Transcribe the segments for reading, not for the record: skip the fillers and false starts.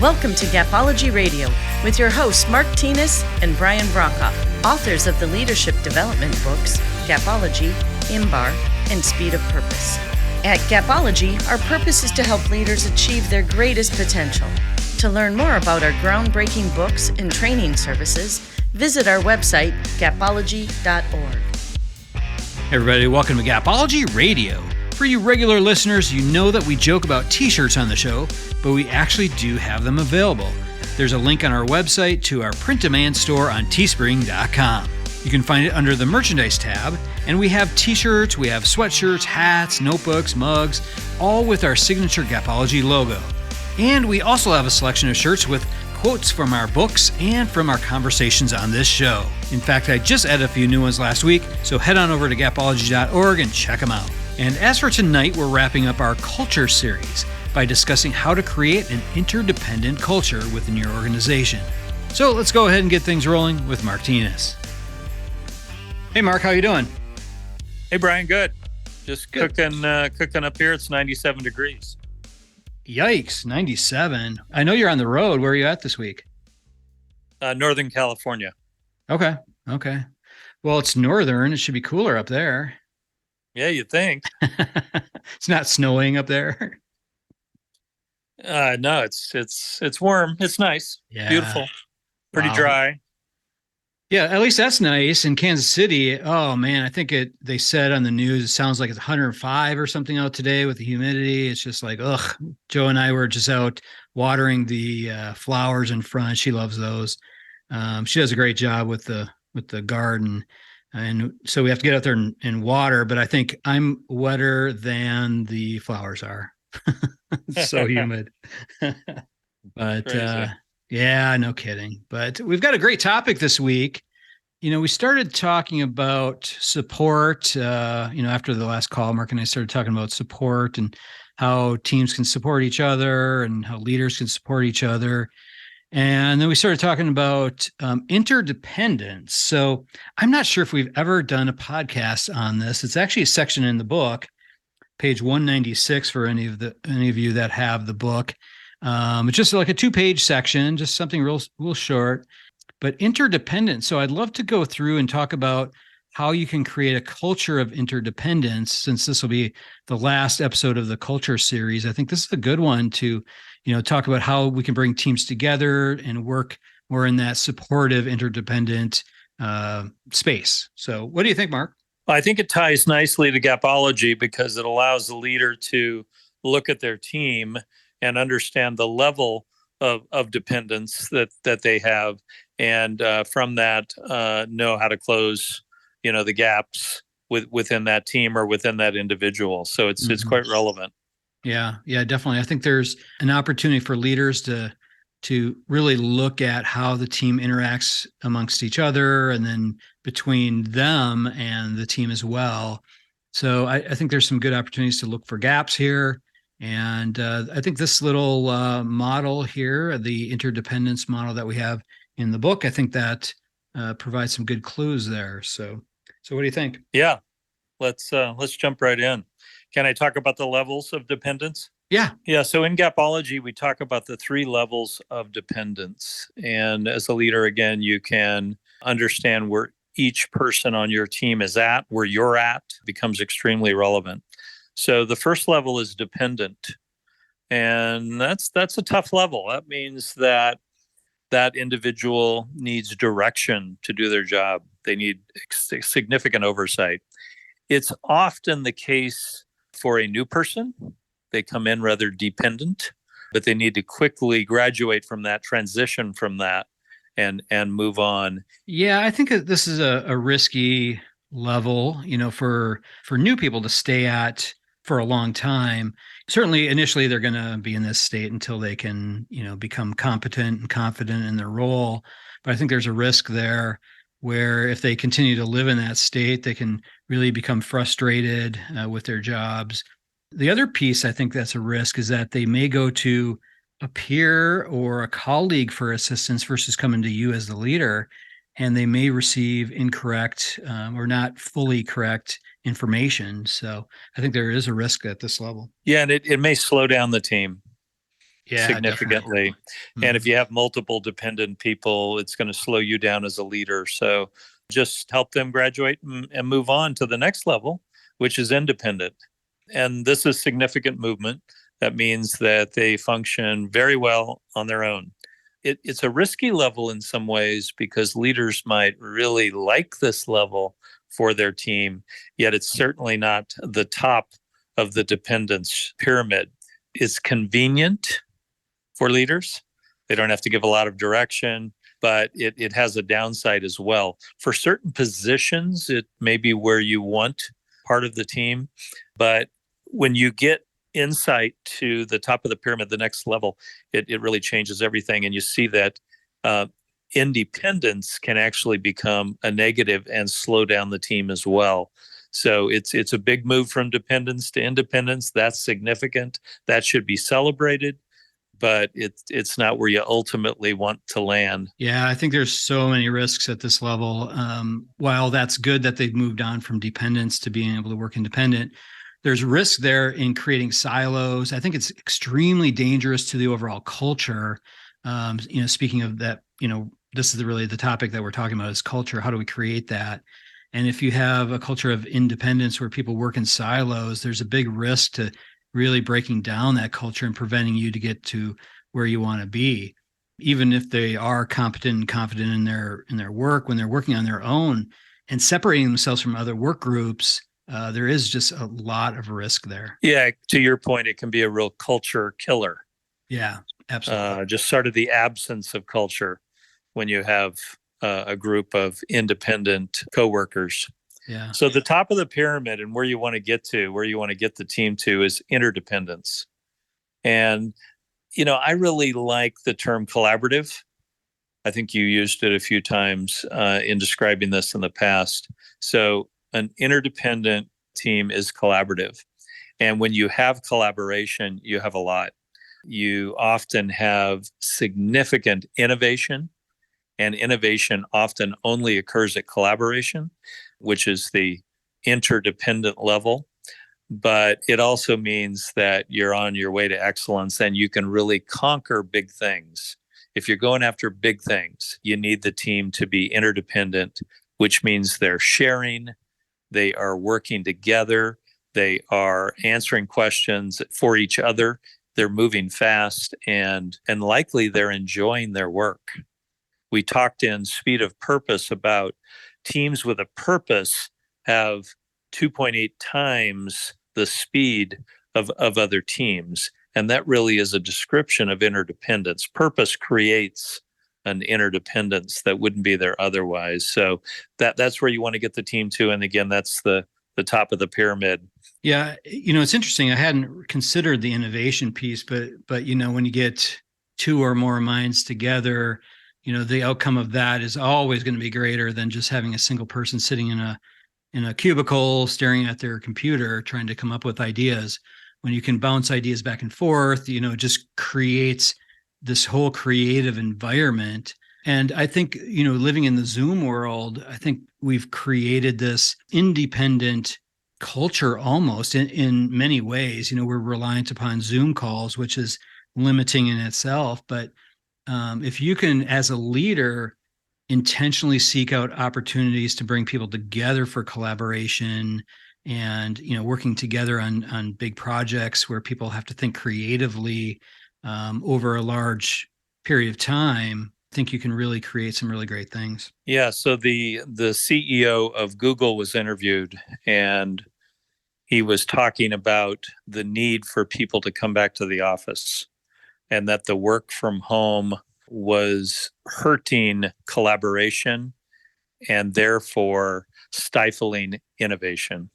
Welcome to Gapology Radio with your hosts Mark Tinas and Brian Brokoff, authors of the leadership development books Gapology, IMBAR, and Speed of Purpose. At Gapology, our purpose is to help leaders achieve their greatest potential. To learn more about our groundbreaking books and training services, visit our website, gapology.org. Hey everybody, welcome to Gapology Radio. For you regular listeners, you know that we joke about t-shirts on the show, but we actually do have them available. There's a link on our website to our print-demand store on teespring.com. You can find it under the merchandise tab, and we have t-shirts, we have sweatshirts, hats, notebooks, mugs, all with our signature Gapology logo. And we also have a selection of shirts with quotes from our books and from our conversations on this show. In fact, I just added a few new ones last week, so head on over to gapology.org and check them out. And as for tonight, we're wrapping up our culture series by discussing how to create an interdependent culture within your organization. So let's go ahead and get things rolling with Mark Tinas. Hey Mark, how you doing? Hey Brian, good. Just good. Cooking up here. It's 97 degrees. Yikes, 97. I know you're on the road. Where are you at this week? Northern California. Okay. Well, it's northern. It should be cooler up there. Yeah, you'd think. It's not snowing up there. No, it's warm. It's nice. Yeah. Beautiful. Pretty dry. Yeah, at least that's nice. In Kansas City, oh man, I think they said on the news, it sounds like it's 105 or something out today with the humidity. It's just like, ugh. Joe and I were just out watering the flowers in front. She loves those. She does a great job with the garden. And so we have to get out there and water, but I think I'm wetter than the flowers are. It's so humid. But yeah, no kidding. But we've got a great topic this week. You know, we started talking about support, after the last call, Mark and I started talking about support and how teams can support each other and how leaders can support each other. And then we started talking about interdependence. So I'm not sure if we've ever done a podcast on this. It's actually a section in the book, page 196 for any of you that have the book. It's just like a 2-page section, just something real short, but interdependence. So I'd love to go through and talk about how you can create a culture of interdependence, since this will be the last episode of the culture series. I think this is a good one to, talk about how we can bring teams together and work more in that supportive, interdependent space. So what do you think, Mark? I think it ties nicely to Gapology because it allows the leader to look at their team and understand the level of dependence that they have, and from that know how to close the gaps within that team or within that individual. So it's quite relevant. Yeah, definitely. I think there's an opportunity for leaders to really look at how the team interacts amongst each other and then between them and the team as well. So I think there's some good opportunities to look for gaps here. And I think this little model here, the interdependence model that we have in the book, I think that provides some good clues there. So what do you think? Yeah, let's jump right in. Can I talk about the levels of dependence? Yeah. So in Gapology, we talk about the 3 levels of dependence. And as a leader, again, you can understand where each person on your team is at, where you're at, becomes extremely relevant. So the first level is dependent. And that's a tough level. That means that individual needs direction to do their job. They need significant oversight. It's often the case for a new person. They come in rather dependent, but they need to quickly graduate from that, transition from that, and move on. Yeah, I think that this is a risky level, for new people to stay at for a long time. Certainly, initially, they're going to be in this state until they can, become competent and confident in their role. But I think there's a risk there where if they continue to live in that state, they can really become frustrated with their jobs. The other piece I think that's a risk is that they may go to a peer or a colleague for assistance versus coming to you as the leader, and they may receive incorrect or not fully correct information. So I think there is a risk at this level. Yeah, and it may slow down the team. Yeah, significantly. Definitely. And if you have multiple dependent people, it's going to slow you down as a leader. So just help them graduate and move on to the next level, which is independent. And this is significant movement. That means that they function very well on their own. It's a risky level in some ways because leaders might really like this level for their team, yet it's certainly not the top of the dependence pyramid. It's convenient for leaders. They don't have to give a lot of direction, but it has a downside as well. For certain positions, it may be where you want part of the team, but when you get insight to the top of the pyramid, the next level, it really changes everything. And you see that independence can actually become a negative and slow down the team as well. So it's a big move from dependence to independence. That's significant. That should be celebrated, but it's not where you ultimately want to land. Yeah, I think there's so many risks at this level. While that's good that they've moved on from dependence to being able to work independent, there's risk there in creating silos. I think it's extremely dangerous to the overall culture. Speaking of that, this is really the topic that we're talking about is culture. How do we create that? And if you have a culture of independence where people work in silos, there's a big risk to really breaking down that culture and preventing you to get to where you want to be. Even if they are competent and confident in their work, when they're working on their own and separating themselves from other work groups, there is just a lot of risk there. Yeah, to your point, it can be a real culture killer. Yeah, absolutely. Just sort of the absence of culture when you have a group of independent coworkers. Yeah. So the top of the pyramid and where you want to get the team to is interdependence. And, I really like the term collaborative. I think you used it a few times in describing this in the past. So an interdependent team is collaborative. And when you have collaboration, you have a lot. You often have significant innovation, and innovation often only occurs at collaboration, which is the interdependent level. But it also means that you're on your way to excellence and you can really conquer big things. If you're going after big things, you need the team to be interdependent, which means they're sharing, they are working together, they are answering questions for each other, they're moving fast, and likely they're enjoying their work. We talked in Speed of Purpose about teams with a purpose have 2.8 times the speed of other teams. And that really is a description of interdependence. Purpose creates an interdependence that wouldn't be there otherwise. So that's where you want to get the team to. And again, that's the top of the pyramid. Yeah. It's interesting. I hadn't considered the innovation piece, but when you get two or more minds together, the outcome of that is always going to be greater than just having a single person sitting in a cubicle staring at their computer trying to come up with ideas. When you can bounce ideas back and forth, it just creates this whole creative environment. And I think, living in the Zoom world, I think we've created this independent culture almost in many ways. We're reliant upon Zoom calls, which is limiting in itself. But if you can, as a leader, intentionally seek out opportunities to bring people together for collaboration and, working together on big projects where people have to think creatively over a large period of time, I think you can really create some really great things. Yeah. So the CEO of Google was interviewed and he was talking about the need for people to come back to the office and that the work from home was hurting collaboration and therefore stifling innovation.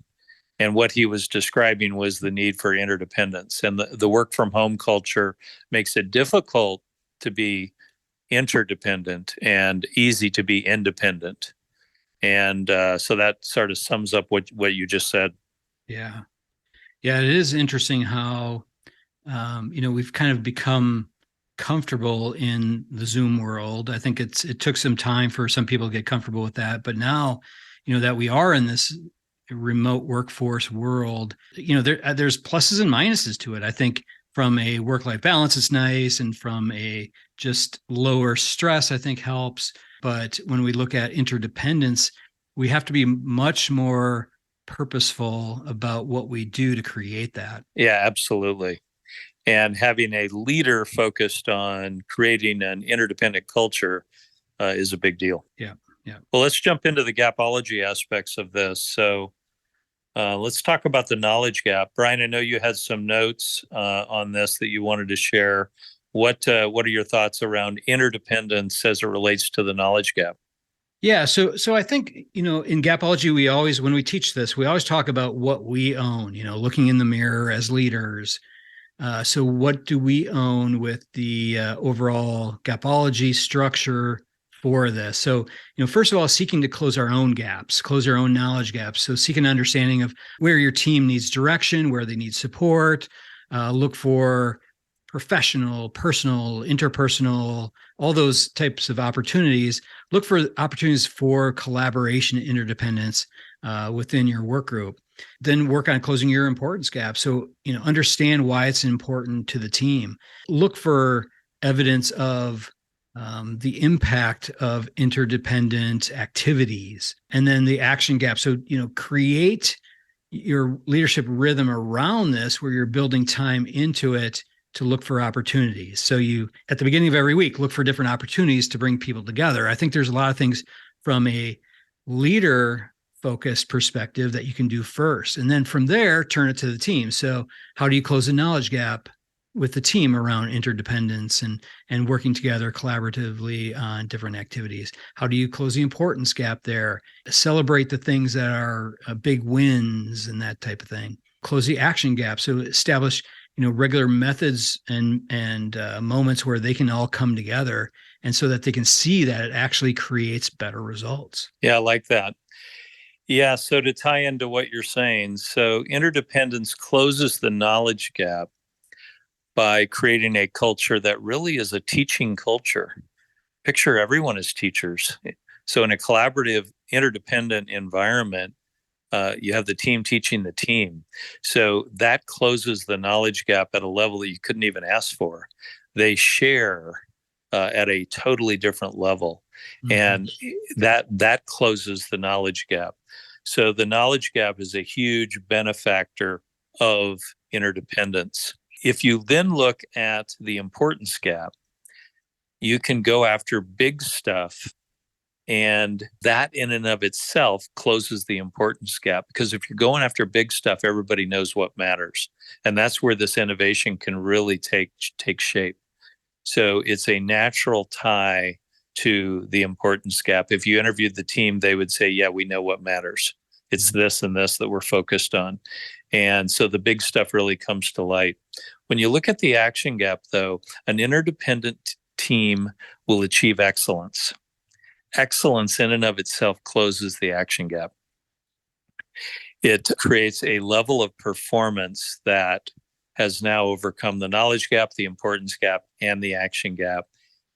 And what he was describing was the need for interdependence. And the work from home culture makes it difficult to be interdependent and easy to be independent. And so that sort of sums up what you just said. Yeah. Yeah, it is interesting how, we've kind of become comfortable in the Zoom world. I think it took some time for some people to get comfortable with that. But now, that we are in this remote workforce world, there's pluses and minuses to it. I think from a work-life balance, it's nice. And from a just lower stress, I think helps. But when we look at interdependence, we have to be much more purposeful about what we do to create that. Yeah, absolutely. And having a leader focused on creating an interdependent culture is a big deal. Yeah. Yeah. Well, let's jump into the gapology aspects of this. So let's talk about the knowledge gap. Brian, I know you had some notes on this that you wanted to share. What are your thoughts around interdependence as it relates to the knowledge gap? Yeah, so I think, in Gapology, when we teach this, we always talk about what we own, looking in the mirror as leaders. So what do we own with the overall Gapology structure for this? So, first of all, seeking to close our own gaps, close our own knowledge gaps. So seek an understanding of where your team needs direction, where they need support, look for professional, personal, interpersonal, all those types of opportunities. Look for opportunities for collaboration and interdependence within your work group. Then work on closing your importance gap. So, understand why it's important to the team. Look for evidence of the impact of interdependent activities, and then the action gap. So, create your leadership rhythm around this where you're building time into it to look for opportunities. So you, at the beginning of every week, look for different opportunities to bring people together. I think there's a lot of things from a leader focused perspective that you can do first. And then from there, turn it to the team. So how do you close the knowledge gap with the team around interdependence and working together collaboratively on different activities? How do you close the importance gap there? Celebrate the things that are big wins and that type of thing. Close the action gap. So establish regular methods and moments where they can all come together, and so that they can see that it actually creates better results. Yeah, I like that. Yeah, so to tie into what you're saying, so interdependence closes the knowledge gap by creating a culture that really is a teaching culture. Picture everyone as teachers. So in a collaborative, interdependent environment, you have the team teaching the team. So that closes the knowledge gap at a level that you couldn't even ask for. They share at a totally different level. Mm-hmm. And that closes the knowledge gap. So the knowledge gap is a huge benefactor of interdependence. If you then look at the importance gap, you can go after big stuff. And that in and of itself closes the importance gap, because if you're going after big stuff, everybody knows what matters. And that's where this innovation can really take shape. So it's a natural tie to the importance gap. If you interviewed the team, they would say, yeah, we know what matters. It's this and this that we're focused on. And so the big stuff really comes to light. When you look at the action gap, though, an interdependent team will achieve excellence. Excellence in and of itself closes the action gap. It creates a level of performance that has now overcome the knowledge gap, the importance gap, and the action gap.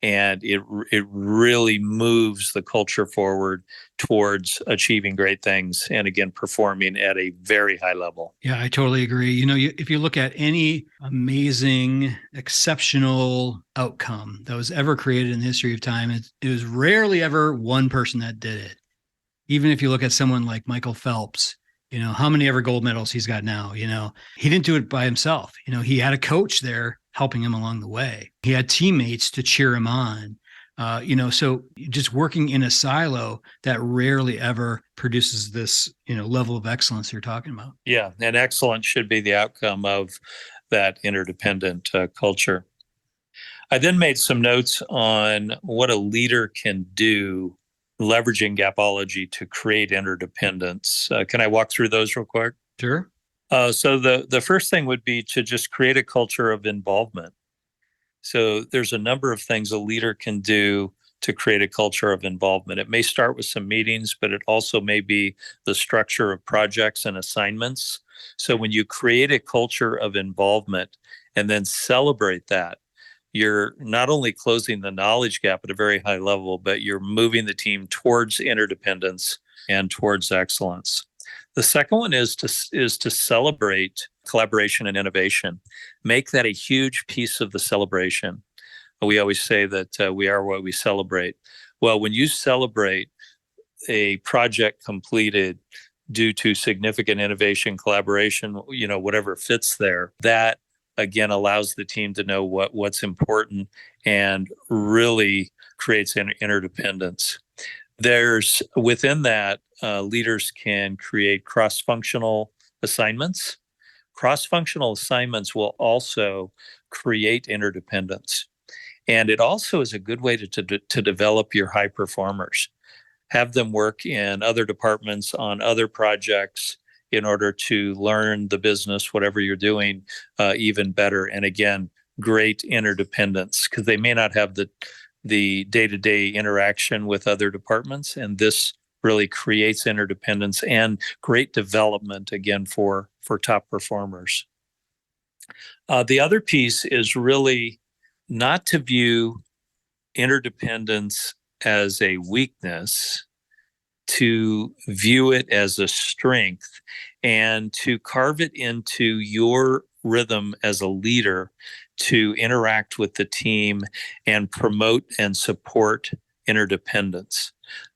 And it really moves the culture forward towards achieving great things and, again, performing at a very high level. Yeah, I totally agree. If you look at any amazing, exceptional outcome that was ever created in the history of time, it was rarely ever one person that did it. Even if you look at someone like Michael Phelps, how many ever gold medals he's got now, he didn't do it by himself. He had a coach there helping him along the way. He had teammates to cheer him on. So just working in a silo that rarely ever produces this, level of excellence you're talking about. Yeah, and excellence should be the outcome of that interdependent culture. I then made some notes on what a leader can do leveraging Gapology to create interdependence. Can I walk through those real quick? Sure. So the first thing would be to just create a culture of involvement. So there's a number of things a leader can do to create a culture of involvement. It may start with some meetings, but it also may be the structure of projects and assignments. So when you create a culture of involvement and then celebrate that, you're not only closing the knowledge gap at a very high level, but you're moving the team towards interdependence and towards excellence. The second one is to celebrate collaboration and innovation. Make that a huge piece of the celebration. We always say that we are what we celebrate. Well, when you celebrate a project completed due to significant innovation, collaboration, whatever fits there, that again allows the team to know what's important and really creates interdependence. There's within that, leaders can create cross-functional assignments. Cross-functional assignments will also create interdependence. And it also is a good way to develop your high performers. Have them work in other departments on other projects in order to learn the business, whatever you're doing, even better. And again, great interdependence, because they may not have the day-to-day interaction with other departments. And this really creates interdependence and great development, again, for top performers. The other piece is really not to view interdependence as a weakness, to view it as a strength, and to carve it into your rhythm as a leader to interact with the team and promote and support interdependence.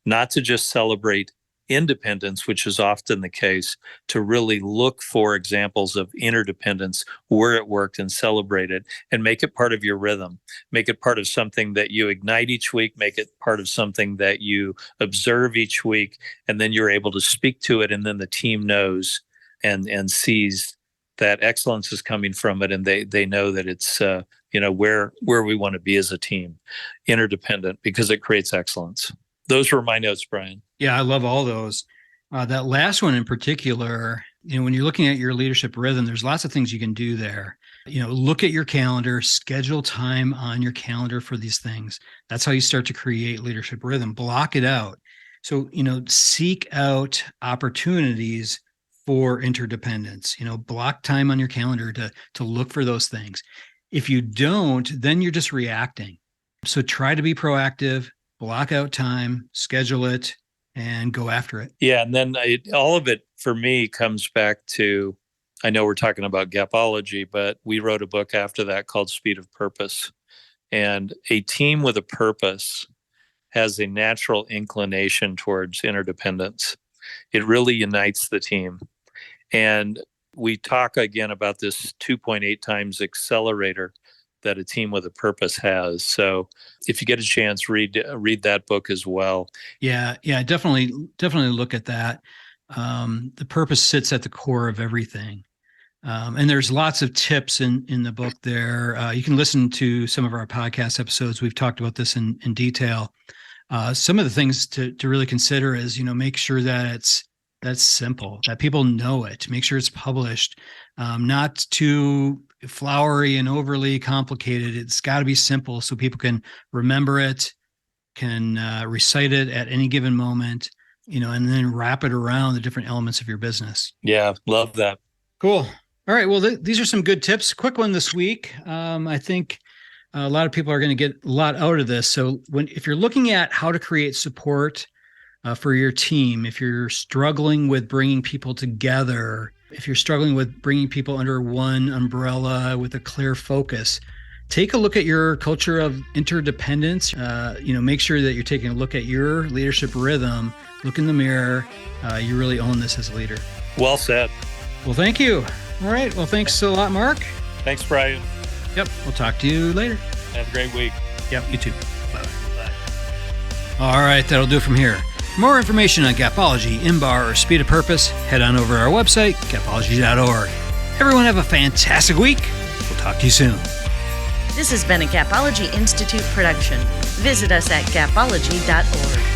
Not to just celebrate independence, which is often the case, to really look for examples of interdependence where it worked and celebrate it and make it part of your rhythm. Make it part of something that you ignite each week, make it part of something that you observe each week, and then you're able to speak to it, and then the team knows and sees that excellence is coming from it, and they know that it's where we want to be as a team, interdependent, because it creates excellence. Those were my notes, Brian. Yeah, I love all those. That last one in particular, when you're looking at your leadership rhythm, there's lots of things you can do there. Look at your calendar, schedule time on your calendar for these things. That's how you start to create leadership rhythm. Block it out. So, seek out opportunities for interdependence. Block time on your calendar to look for those things. If you don't, then you're just reacting. So try to be proactive. Block out time, schedule it, and go after it. Yeah, and then all of it for me comes back to, I know we're talking about Gapology, but we wrote a book after that called Speed of Purpose. And a team with a purpose has a natural inclination towards interdependence. It really unites the team. And we talk again about this 2.8 times accelerator that a team with a purpose has. So if you get a chance, read that book as well. Yeah, definitely look at that. The purpose sits at the core of everything. And there's lots of tips in the book there. You can listen to some of our podcast episodes. We've talked about this in detail. Some of the things to really consider is, make sure that that's simple, that people know it. Make sure it's published, not too flowery and overly complicated. It's got to be simple so people can remember it, can recite it at any given moment, and then wrap it around the different elements of your business. Yeah, love that. Cool. All right. Well, these are some good tips. Quick one this week. I think a lot of people are going to get a lot out of this. So if you're looking at how to create support for your team, if you're struggling with bringing people together, if you're struggling with bringing people under one umbrella with a clear focus, take a look at your culture of interdependence. Make sure that you're taking a look at your leadership rhythm. Look in the mirror. You really own this as a leader. Well said. Well, thank you. All right. Well, thanks a lot, Mark. Thanks, Brian. Yep. We'll talk to you later. Have a great week. Yep. You too. Bye. All right. That'll do it from here. For more information on Gapology, IMBAR, or Speed of Purpose, head on over to our website, gapology.org. Everyone have a fantastic week. We'll talk to you soon. This has been a Gapology Institute production. Visit us at gapology.org.